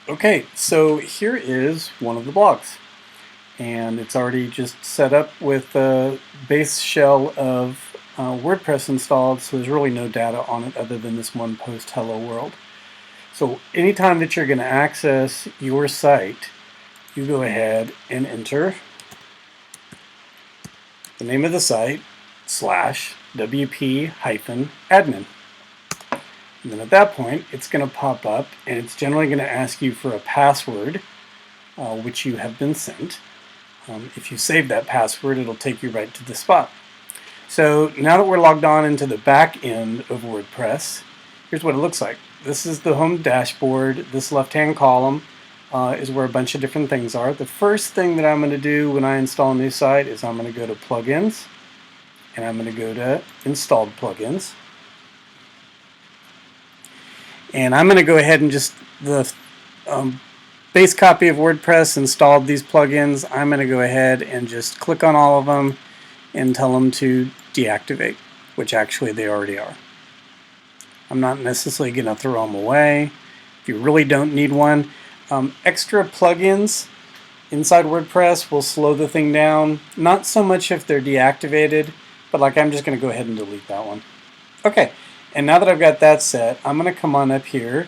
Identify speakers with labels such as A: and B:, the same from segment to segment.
A: Okay, so here is one of the blogs, and it's already just set up with the base shell of WordPress installed, so there's really no data on it other than this one post, hello world. So anytime that you're going to access your site, you go ahead and enter the name of the site / wp-admin. And then at that point, it's going to pop up, and it's generally going to ask you for a password, which you have been sent. If you save that password, it'll take you right to the spot. So now that we're logged on into the back end of WordPress, here's what it looks like. This is the home dashboard. This left-hand column is where a bunch of different things are. The first thing that I'm going to do when I install a new site is I'm going to go to Plugins, and I'm going to go to Installed Plugins. And I'm going to go ahead and just the base copy of WordPress installed these plugins. I'm going to go ahead and just click on all of them and tell them to deactivate, which actually they already are. I'm not necessarily going to throw them away. If you really don't need one, extra plugins inside WordPress will slow the thing down. Not so much if they're deactivated, but like I'm just going to go ahead and delete that one. Okay, and now that I've got that set, I'm going to come on up here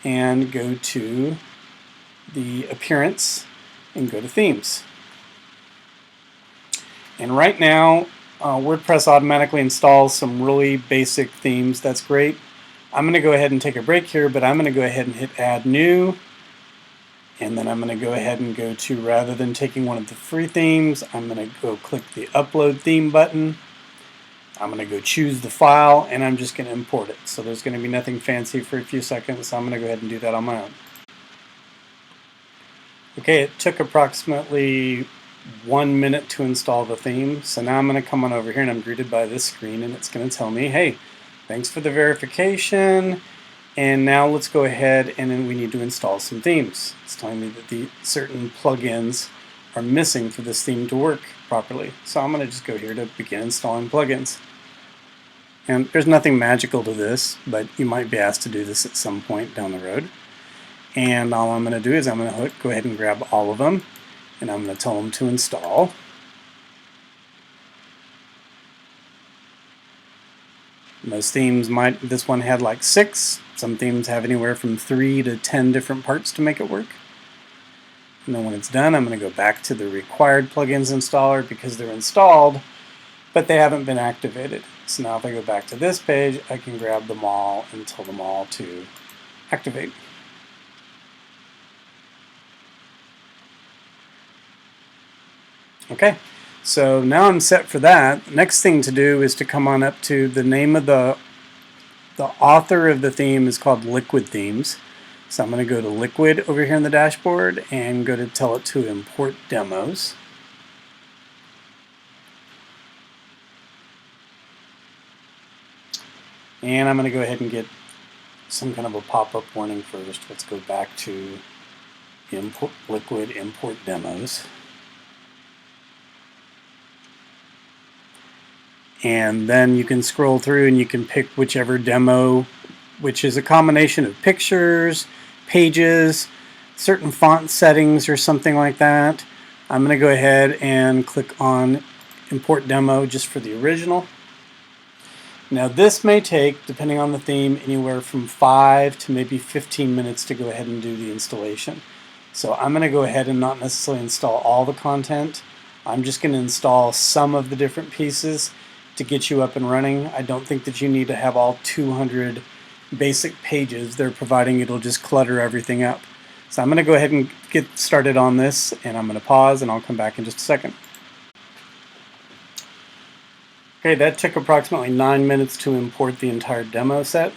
A: and go to the appearance and go to themes. And right now, WordPress automatically installs some really basic themes. That's great. I'm going to go ahead and take a break here, but I'm going to go ahead and hit Add New. And then I'm going to go ahead and go to, rather than taking one of the free themes, I'm going to go click the Upload Theme button. I'm going to go choose the file, and I'm just going to import it. So there's going to be nothing fancy for a few seconds, so I'm going to go ahead and do that on my own. Okay, it took approximately 1 minute to install the theme, so now I'm going to come on over here and I'm greeted by this screen, and it's going to tell me, hey, thanks for the verification, and now let's go ahead and then we need to install some themes. It's telling me that the certain plugins are missing for this theme to work properly. So I'm going to just go here to begin installing plugins. And there's nothing magical to this, but you might be asked to do this at some point down the road. And all I'm going to do is I'm going to go ahead and grab all of them, and I'm going to tell them to install. Most themes might, this one had like 6. Some themes have anywhere from 3 to 10 different parts to make it work. And then when it's done, I'm going to go back to the required plugins installer because they're installed, but they haven't been activated. So now if I go back to this page, I can grab them all and tell them all to activate. Okay, so now I'm set for that. Next thing to do is to come on up to the name of the author of the theme is called Liquid Themes. So I'm going to go to Liquid over here in the dashboard and go to tell it to import demos. And I'm going to go ahead and get some kind of a pop-up warning first. Let's go back to Liquid import demos. And then you can scroll through and you can pick whichever demo, which is a combination of pictures, pages, certain font settings or something like that. I'm going to go ahead and click on import demo just for the original. Now this may take, depending on the theme, anywhere from 5 to maybe 15 minutes to go ahead and do the installation. So I'm going to go ahead and not necessarily install all the content. I'm just going to install some of the different pieces to get you up and running. I don't think that you need to have all 200 basic pages they're providing. It'll just clutter everything up. So I'm going to go ahead and get started on this, and I'm going to pause and I'll come back in just a second. Okay, that took approximately 9 minutes to import the entire demo set.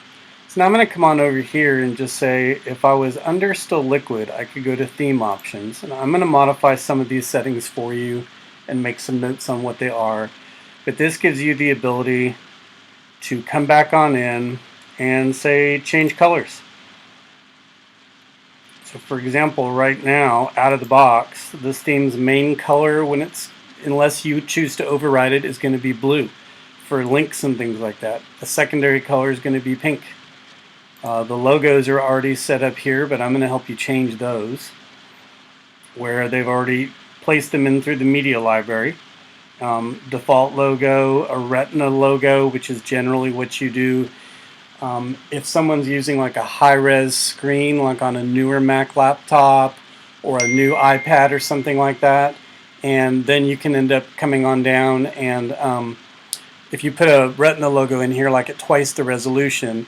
A: So now I'm going to come on over here and just say, if I was under still Liquid, I could go to theme options, and I'm going to modify some of these settings for you and make some notes on what they are. But this gives you the ability to come back on in and say change colors. So for example, right now, out of the box, this theme's main color, unless you choose to override it, is going to be blue for links and things like that. The secondary color is going to be pink. The logos are already set up here, but I'm going to help you change those where they've already placed them in through the media library. Default logo, a retina logo, which is generally what you do if someone's using like a high-res screen, like on a newer Mac laptop or a new iPad or something like that, and then you can end up coming on down and if you put a retina logo in here like at twice the resolution,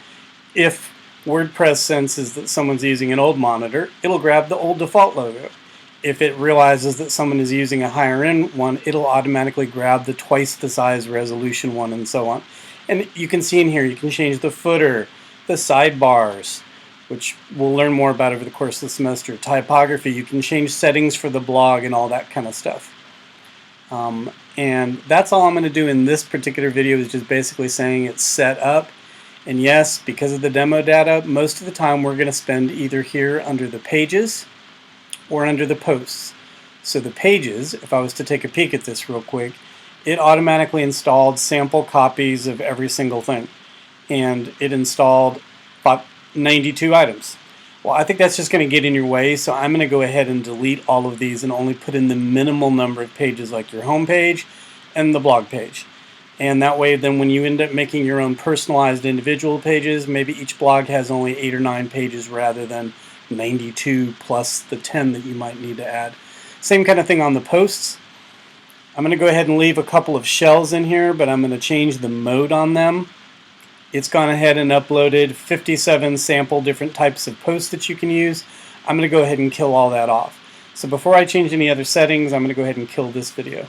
A: if WordPress senses that someone's using an old monitor, it'll grab the old default logo. If it realizes that someone is using a higher end one, it'll automatically grab the twice the size resolution one, and so on. And you can see in here, you can change the footer, the sidebars, which we'll learn more about over the course of the semester, typography, you can change settings for the blog and all that kind of stuff. And that's all I'm going to do in this particular video, is just basically saying it's set up. And yes, because of the demo data, most of the time we're going to spend either here under the pages or under the posts. So the pages, if I was to take a peek at this real quick, it automatically installed sample copies of every single thing. And it installed about 92 items. Well, I think that's just going to get in your way, so I'm going to go ahead and delete all of these and only put in the minimal number of pages, like your home page and the blog page. And that way, then when you end up making your own personalized individual pages, maybe each blog has only 8 or 9 pages rather than 92 plus the 10 that you might need to add. Same kind of thing on the posts. I'm going to go ahead and leave a couple of shells in here, but I'm going to change the mode on them. It's gone ahead and uploaded 57 sample different types of posts that you can use. I'm going to go ahead and kill all that off. So before I change any other settings, I'm going to go ahead and kill this video.